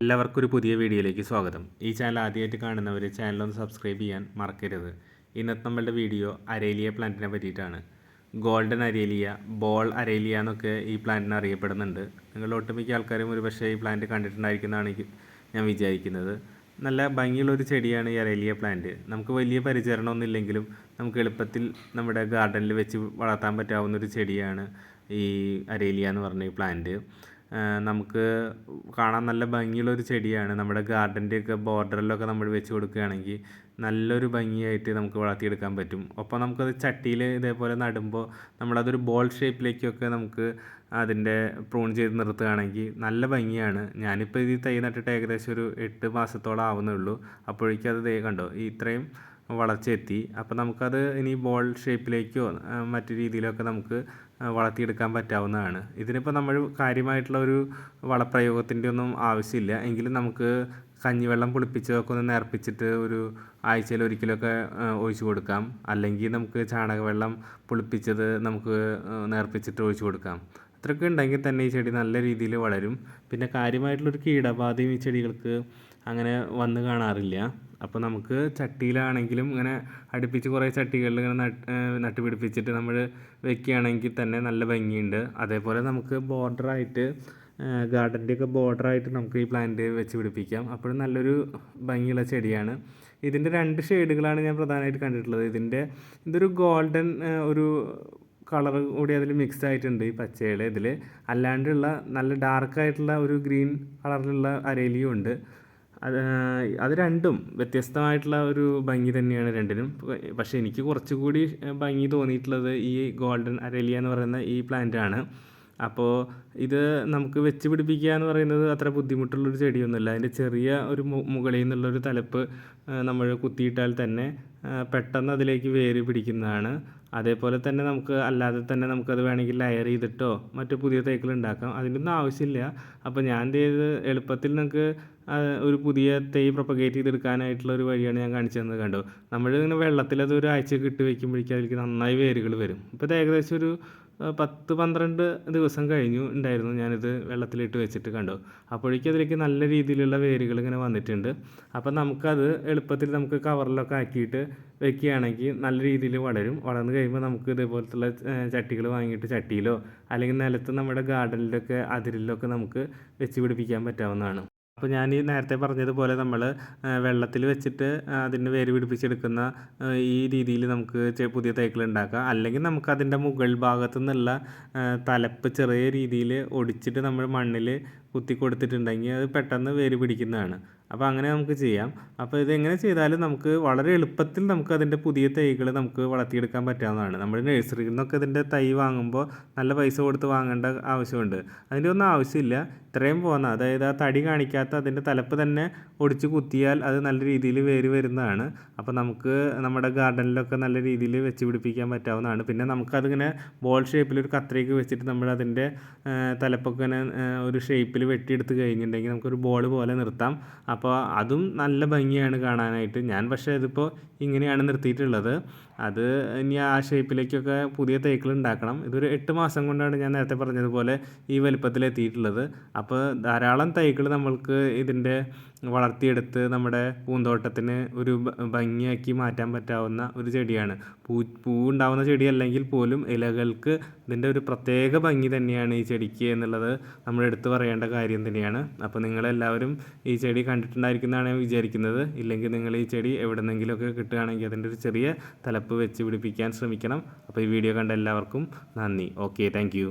എല്ലാവർക്കും ഒരു പുതിയ വീഡിയോയിലേക്ക് സ്വാഗതം. ഈ ചാനൽ ആദ്യമായിട്ട് കാണുന്നവർ ചാനലൊന്ന് സബ്സ്ക്രൈബ് ചെയ്യാൻ മറക്കരുത്. ഇന്നത്തെ നമ്മളുടെ വീഡിയോ അരേലിയ പ്ലാന്റിനെ പറ്റിയിട്ടാണ്. ഗോൾഡൻ അരേലിയ, ബോൾ അരേലിയ എന്നൊക്കെ ഈ പ്ലാന്റിനെ അറിയപ്പെടുന്നുണ്ട്. നിങ്ങൾ ഒട്ടുമിക്ക ആൾക്കാരും ഒരുപക്ഷേ ഈ പ്ലാന്റ് കണ്ടിട്ടുണ്ടായിരിക്കുന്നതാണ് ഞാൻ വിചാരിക്കുന്നത്. നല്ല ഭംഗിയുള്ളൊരു ചെടിയാണ് ഈ അരേലിയ പ്ലാന്റ്. നമുക്ക് വലിയ പരിചരണമൊന്നും ഇല്ലെങ്കിലും നമുക്ക് എളുപ്പത്തിൽ നമ്മുടെ ഗാർഡനിൽ വെച്ച് വളർത്താൻ പറ്റാവുന്നൊരു ചെടിയാണ് ഈ അരേലിയ എന്ന് പറഞ്ഞ ഈ പ്ലാന്റ്. നമുക്ക് കാണാൻ നല്ല ഭംഗിയുള്ളൊരു ചെടിയാണ്. നമ്മുടെ ഗാർഡൻ്റെയൊക്കെ ബോർഡറിലൊക്കെ നമ്മൾ വെച്ച് കൊടുക്കുകയാണെങ്കിൽ നല്ലൊരു ഭംഗിയായിട്ട് നമുക്ക് വളർത്തിയെടുക്കാൻ പറ്റും. ഒപ്പം നമുക്കത് ചട്ടിയിൽ ഇതേപോലെ നടുമ്പോൾ നമ്മളതൊരു ബോൾ ഷേപ്പിലേക്കൊക്കെ നമുക്ക് അതിൻ്റെ പ്രൂൺ ചെയ്ത് നിർത്തുകയാണെങ്കിൽ നല്ല ഭംഗിയാണ്. ഞാനിപ്പോൾ ഇത് തൈ നട്ടിട്ട് ഏകദേശം ഒരു 8 മാസത്തോളം ആവുന്നേ ഉള്ളൂ. അപ്പോഴേക്കും അത് കണ്ടോ ഇത്രയും വളർച്ച എത്തി. അപ്പോൾ നമുക്കത് ഇനി ബോൾ ഷേപ്പിലേക്കോ മറ്റു രീതിയിലൊക്കെ നമുക്ക് വളർത്തിയെടുക്കാൻ പറ്റാവുന്നതാണ്. ഇതിനിപ്പോൾ നമ്മൾ കാര്യമായിട്ടുള്ള ഒരു വളപ്രയോഗത്തിൻ്റെ ഒന്നും ആവശ്യമില്ല. എങ്കിലും നമുക്ക് കഞ്ഞിവെള്ളം പുളിപ്പിച്ചതൊക്കെ ഒന്ന് നേർപ്പിച്ചിട്ട് ഒരു ആഴ്ചയിൽ ഒരിക്കലൊക്കെ ഒഴിച്ചു കൊടുക്കാം. അല്ലെങ്കിൽ നമുക്ക് ചാണകവെള്ളം പുളിപ്പിച്ചത് നമുക്ക് നേർപ്പിച്ചിട്ട് ഒഴിച്ചു കൊടുക്കാം. അത്രയൊക്കെ ഉണ്ടെങ്കിൽ തന്നെ ഈ ചെടി നല്ല രീതിയിൽ വളരും. പിന്നെ കാര്യമായിട്ടുള്ളൊരു കീടബാധയും ഈ ചെടികൾക്ക് അങ്ങനെ വന്ന് കാണാറില്ല. അപ്പോൾ നമുക്ക് ചട്ടിയിലാണെങ്കിലും ഇങ്ങനെ അടുപ്പിച്ച് കുറേ ചട്ടികളിൽ ഇങ്ങനെ നട്ടുപിടിപ്പിച്ചിട്ട് നമ്മൾ വെക്കുകയാണെങ്കിൽ തന്നെ നല്ല ഭംഗിയുണ്ട്. അതേപോലെ നമുക്ക് ബോർഡറായിട്ട് ഗാർഡൻ്റെയൊക്കെ ബോർഡറായിട്ട് നമുക്ക് ഈ പ്ലാന്റ് വെച്ച് പിടിപ്പിക്കാം. അപ്പോഴും നല്ലൊരു ഭംഗിയുള്ള ചെടിയാണ്. ഇതിൻ്റെ 2 ഷെയ്ഡുകളാണ് ഞാൻ പ്രധാനമായിട്ട് കണ്ടിട്ടുള്ളത്. ഇതൊരു ഗോൾഡൻ ഒരു കളർ കൂടി അതിൽ മിക്സ് ആയിട്ടുണ്ട് ഈ പച്ചയിൽ. ഇതിൽ അല്ലാണ്ടുള്ള നല്ല ഡാർക്കായിട്ടുള്ള ഒരു ഗ്രീൻ കളറിലുള്ള അരേലിയും ഉണ്ട്. അത് രണ്ടും വ്യത്യസ്തമായിട്ടുള്ള ഒരു ഭംഗി തന്നെയാണ് രണ്ടിനും. പക്ഷേ എനിക്ക് കുറച്ചുകൂടി ഭംഗി തോന്നിയിട്ടുള്ളത് ഈ ഗോൾഡൻ അരേലിയ എന്ന് പറയുന്ന ഈ പ്ലാന്റാണ്. അപ്പോൾ ഇത് നമുക്ക് വെച്ച് പിടിപ്പിക്കുക എന്ന് പറയുന്നത് അത്ര ബുദ്ധിമുട്ടുള്ളൊരു ചെടിയൊന്നുമല്ല. അതിൻ്റെ ചെറിയ ഒരു മുകളിൽ നിന്നുള്ളൊരു തലപ്പ് നമ്മൾ കുത്തിയിട്ടാൽ തന്നെ പെട്ടെന്ന് അതിലേക്ക് വേര് പിടിക്കുന്നതാണ്. അതേപോലെ തന്നെ നമുക്ക് അല്ലാതെ തന്നെ നമുക്കത് വേണമെങ്കിൽ ലെയർ ചെയ്തിട്ടോ മറ്റു പുതിയ തൈകൾ ഉണ്ടാക്കാം. അതിൻ്റെ ഒന്നും ആവശ്യമില്ല. അപ്പോൾ ഞാൻ എന്ത് ചെയ്ത് എളുപ്പത്തിൽ നമുക്ക് ഒരു പുതിയ തൈ പ്രൊപ്പഗേറ്റ് ചെയ്തെടുക്കാനായിട്ടുള്ള ഒരു വഴിയാണ് ഞാൻ കാണിച്ചു തന്നത്. കണ്ടോ, നമ്മളിങ്ങനെ വെള്ളത്തിലത് ഒരു ആഴ്ചയൊക്കെ ഇട്ട് വയ്ക്കുമ്പോഴേക്കും അതിലേക്ക് നന്നായി വേരുകൾ വരും. ഇപ്പോൾ ഇത് ഏകദേശം ഒരു 10-12 ദിവസം കഴിഞ്ഞു ഉണ്ടായിരുന്നു ഞാനിത് വെള്ളത്തിലിട്ട് വെച്ചിട്ട്. കണ്ടോ, അപ്പോഴേക്കും അതിലേക്ക് നല്ല രീതിയിലുള്ള വേരുകൾ ഇങ്ങനെ വന്നിട്ടുണ്ട്. അപ്പം നമുക്കത് എളുപ്പത്തിൽ നമുക്ക് കവറിലൊക്കെ ആക്കിയിട്ട് വെക്കുകയാണെങ്കിൽ നല്ല രീതിയിൽ വളർന്നു കഴിയുമ്പോൾ നമുക്ക് ഇതേപോലത്തുള്ള ചട്ടികൾ വാങ്ങിയിട്ട് ചട്ടിയിലോ അല്ലെങ്കിൽ നിലത്ത് നമ്മുടെ ഗാർഡനിലൊക്കെ അതിരിലൊക്കെ നമുക്ക് വെച്ച് പിടിപ്പിക്കാൻ പറ്റാവുന്നതാണ്. അപ്പോൾ ഞാൻ ഈ നേരത്തെ പറഞ്ഞതുപോലെ നമ്മൾ വെള്ളത്തിൽ വെച്ചിട്ട് അതിന് വേര് പിടിപ്പിച്ചെടുക്കുന്ന ഈ രീതിയിൽ നമുക്ക് പുതിയ തൈകൾ ഉണ്ടാക്കാം. അല്ലെങ്കിൽ നമുക്ക് അതിൻ്റെ മുകൾ ഭാഗത്തു നിന്നുള്ള തലപ്പ് ചെറിയ രീതിയിൽ ഒടിച്ചിട്ട് നമ്മൾ മണ്ണിൽ കുത്തി കൊടുത്തിട്ടുണ്ടെങ്കിൽ അത് പെട്ടെന്ന് വേര് പിടിക്കുന്നതാണ്. അപ്പോൾ അങ്ങനെ നമുക്ക് ചെയ്യാം. അപ്പോൾ ഇതെങ്ങനെ ചെയ്താലും നമുക്ക് വളരെ എളുപ്പത്തിൽ നമുക്ക് അതിൻ്റെ പുതിയ തൈകൾ നമുക്ക് വളർത്തിയെടുക്കാൻ പറ്റാവുന്നതാണ്. നമ്മൾ നഴ്സറിയിൽ നിന്നൊക്കെ ഇതിൻ്റെ തൈ വാങ്ങുമ്പോൾ നല്ല പൈസ കൊടുത്ത് വാങ്ങേണ്ട ആവശ്യമുണ്ട്. അതിൻ്റെ ഒന്നും ആവശ്യമില്ല. ഇത്രയും പോകുന്ന, അതായത് ആ തടി കാണിക്കാത്ത അതിൻ്റെ തലപ്പ് തന്നെ ഒടിച്ച് കുത്തിയാൽ അത് നല്ല രീതിയിൽ വേര് വരുന്നതാണ്. അപ്പോൾ നമുക്ക് നമ്മുടെ ഗാർഡനിലൊക്കെ നല്ല രീതിയിൽ വെച്ച് പിടിപ്പിക്കാൻ പറ്റാവുന്നതാണ്. പിന്നെ നമുക്കതിങ്ങനെ ബോൾ ഷേപ്പിൽ ഒരു കത്രിക വെച്ചിട്ട് നമ്മൾ അതിൻ്റെ തലപ്പൊക്കെ ഇങ്ങനെ ഒരു ഷേപ്പിൽ വെട്ടിയെടുത്ത് കഴിഞ്ഞിട്ടുണ്ടെങ്കിൽ നമുക്കൊരു ബോൾ പോലെ നിർത്താം. അപ്പോൾ അതും നല്ല ഭംഗിയാണ് കാണാനായിട്ട്. ഞാൻ പക്ഷേ ഇതിപ്പോൾ ഇങ്ങനെയാണ് നിർത്തിയിട്ടുള്ളത്. അത് ഇനി ആ ഷേപ്പിലേക്കൊക്കെ പുതിയ തൈകൾ ഉണ്ടാക്കണം. ഇതൊരു 8 മാസം കൊണ്ടാണ് ഞാൻ നേരത്തെ പറഞ്ഞതുപോലെ ഈ വലുപ്പത്തിലെത്തിയിട്ടുള്ളത്. അപ്പോൾ ധാരാളം തൈകൾ നമ്മൾക്ക് ഇതിൻ്റെ വളർത്തിയെടുത്ത് നമ്മുടെ പൂന്തോട്ടത്തിന് ഒരു ഭംഗിയാക്കി മാറ്റാൻ പറ്റാവുന്ന ഒരു ചെടിയാണ്. പൂവുണ്ടാവുന്ന ചെടിയല്ലെങ്കിൽ പോലും ഇലകൾക്ക് ഇതിൻ്റെ ഒരു പ്രത്യേക ഭംഗി തന്നെയാണ് ഈ ചെടിക്ക് എന്നുള്ളത് നമ്മൾ എടുത്തു പറയേണ്ട കാര്യം തന്നെയാണ്. അപ്പോൾ നിങ്ങളെല്ലാവരും ഈ ചെടി കണ്ടിട്ടുണ്ടായിരിക്കുന്നതാണ് ഞാൻ വിചാരിക്കുന്നത്. ഇല്ലെങ്കിൽ നിങ്ങൾ ഈ ചെടി എവിടെന്നെങ്കിലുമൊക്കെ കിട്ടുകയാണെങ്കിൽ അതിൻ്റെ ഒരു ചെറിയ തലപ്പ് വെച്ച് പിടിപ്പിക്കാൻ ശ്രമിക്കണം. അപ്പോൾ ഈ വീഡിയോ കണ്ട എല്ലാവർക്കും നന്ദി. Okay, thank you.